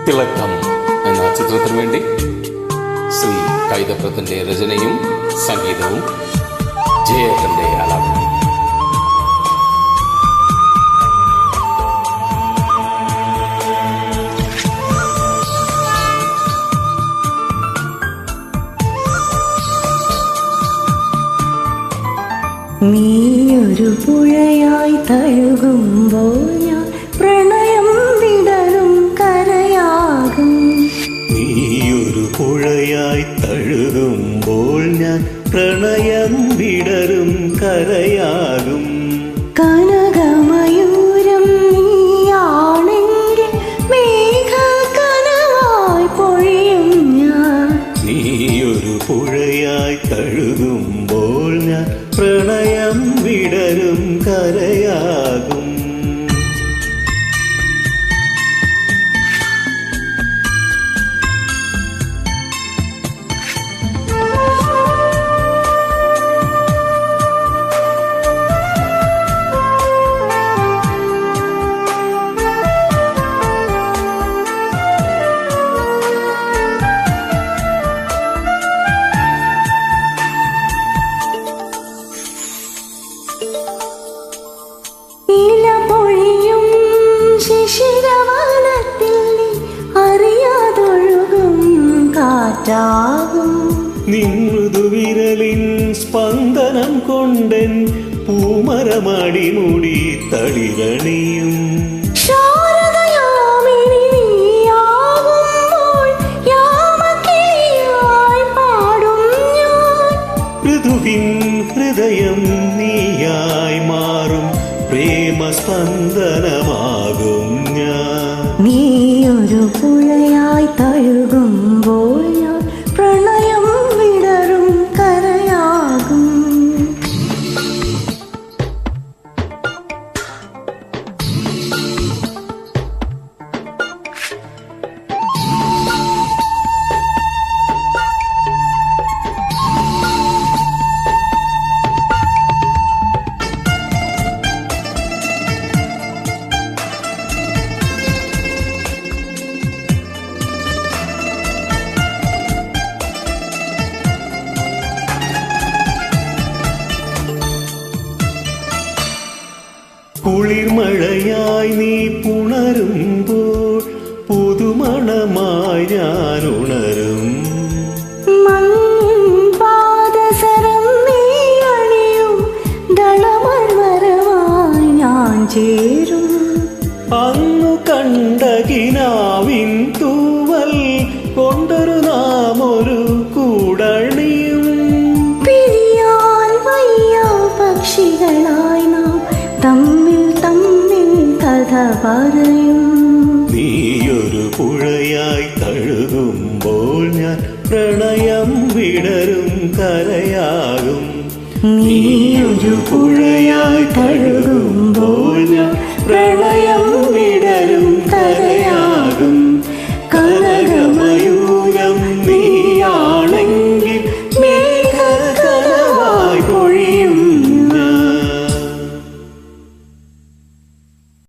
തിളക്കം എന്ന ചിത്രത്തിനു വേണ്ടി ശ്രീ കൈതപ്രത്തിന്റെ രചനയും സംഗീതവും ജയേട്ടന്റെ ആലാപനം. നീയൊരു പുഴയായി തഴുകുമ്പോൾ ഞാൻ പ്രണയം വിടരും കരയാകും. നീയൊരു പുഴയായി തഴുകുമ്പോൾ ഞാൻ പ്രണയം വിടരും കരയാകും. കനകമയൂരം നീയാണെങ്കിൽ മേഘകനവായി പൊഴിയും ഞാൻ. നീയൊരു പുഴയായി തഴുകുമ്പോൾ ഞാൻ പ്രണയം വിടരും കരയാകും. നിമൃദുവിരലിൻ സ്പന്ദനം കൊണ്ടൻ പൂമരമടി മുടി തളിരണിയും. ഋതുവിൻ ഹൃദയം നീയായി മാറും പ്രേമസ്പന്ദനമാകും ഞാൻ. നീയൊരു പുഴയായി തഴുകുമ്പോൾ ഞാൻ പ്രണയം വിടരും കരയാകും. കുളിർമഴയായി നീ പുണരുമ്പോൾ പുതുമണമായി ഞാൻ ഉണരും. ഞാൻ ചേരും. അന്നു കണ്ട കിനാവിൻ തൂവൽ കൊണ്ടൊരു നാമൊരു കൂടണിയും. പിരിയാൻ വയ്യ പക്ഷികളായി നാം തമ്മിൽ തമ്മിൽ കഥ പറയും. നീയൊരു പുഴയായി തഴുകുമ്പോൾ ഞാൻ പ്രണയം വിടരും കരയാകും. നീയൊരു പുഴയായി തഴുകുമ്പോൾ ഞാൻ പ്രണയം